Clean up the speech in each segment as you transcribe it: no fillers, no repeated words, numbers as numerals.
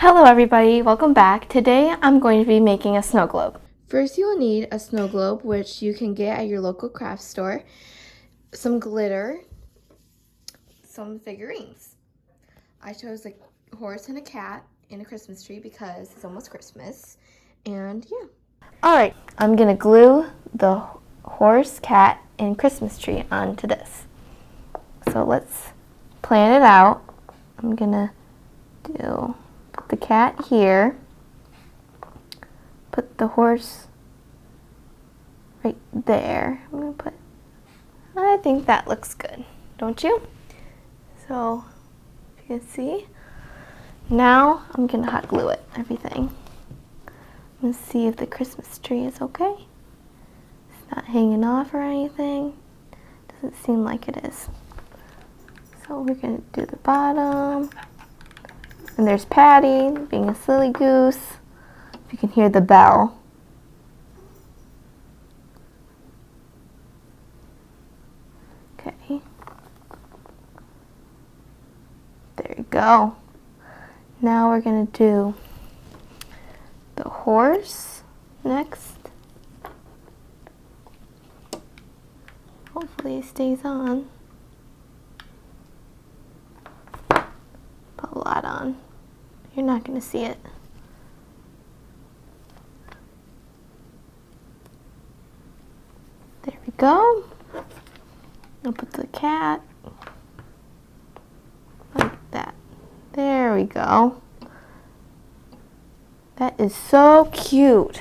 Hello everybody, welcome back. Today I'm going to be making a snow globe. First you will need a snow globe, which you can get at your local craft store, some glitter, some figurines. I chose a horse and a cat and a Christmas tree because it's almost Christmas, and yeah. Alright, I'm going to glue the horse, cat, and Christmas tree onto this. So let's plan it out. I'm going to put the cat here. Put the horse right there. I think that looks good, don't you? So, if you can see, now I'm gonna hot glue it, everything. I'm gonna see if the Christmas tree is okay. It's not hanging off or anything. Doesn't seem like it is. So we're gonna do the bottom. And there's Patty being a silly goose. If you can hear the bell. Okay. There you go. Now we're going to do the horse next. Hopefully it stays on. Put a lot on. You're not going to see it. There we go. I'll put the cat like that. There we go. That is so cute.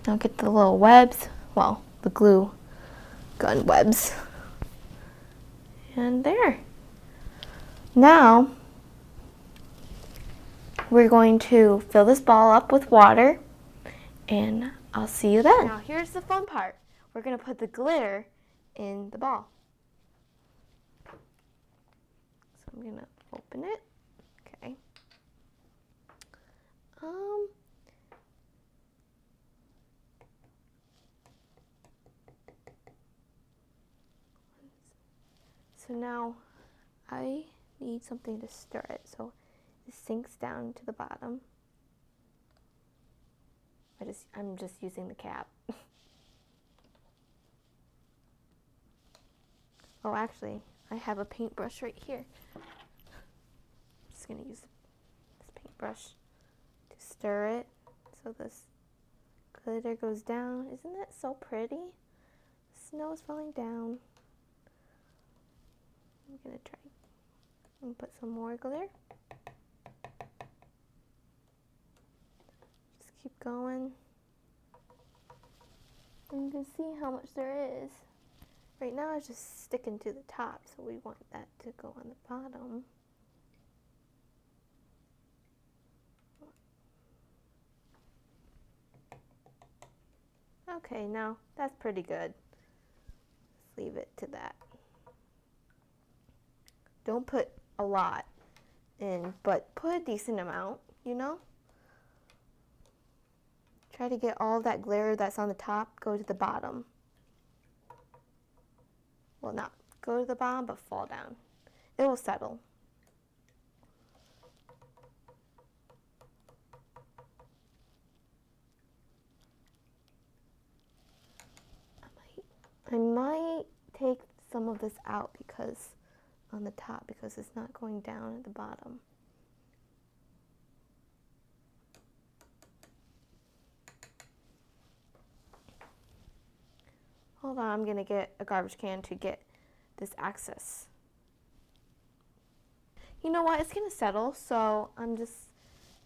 Now get the little webs, well, the glue gun webs. And there. Now, we're going to fill this ball up with water, and I'll see you then. Now here's the fun part. We're going to put the glitter in the ball. So I'm going to open it. Okay. So now I need something to stir it so it sinks down to the bottom. I'm just using the cap. Oh, actually, I have a paintbrush right here. I'm just going to use this paintbrush to stir it so this glitter goes down. Isn't that so pretty? The snow is falling down. I'm going to try and put some more glitter. Just keep going. And you can see how much there is. Right now it's just sticking to the top, so we want that to go on the bottom. Okay, now that's pretty good. Let's leave it to that. Don't put a lot in, but put a decent amount, you know? Try to get all of that glitter that's on the top, go to the bottom. Well, not go to the bottom, but fall down. It will settle. I might take some of this out because on the top because it's not going down at the bottom. Hold on, I'm gonna get a garbage can to get this excess. You know what, it's gonna settle, so I'm just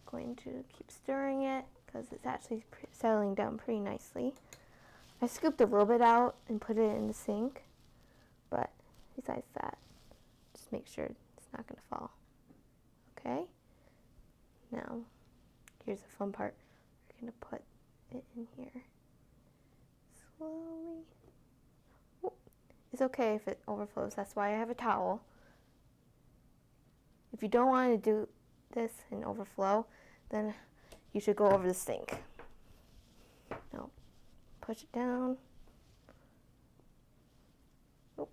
going to keep stirring it because it's actually settling down pretty nicely. I scooped a little bit out and put it in the sink, but besides that, just make sure it's not gonna fall. Okay? Now, here's the fun part. We're gonna put it in here. Slowly. Oh, it's okay if it overflows. That's why I have a towel. If you don't want to do this and overflow, then you should go over the sink. Now, push it down. Oh.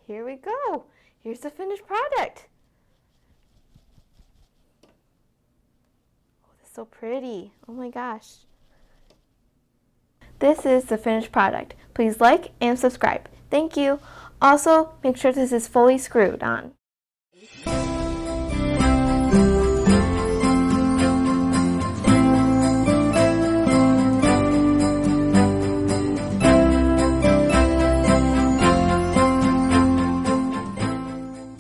here we go. Here's the finished product. Oh, that's so pretty. Oh my gosh. This is the finished product. Please like and subscribe. Thank you. Also, make sure this is fully screwed on.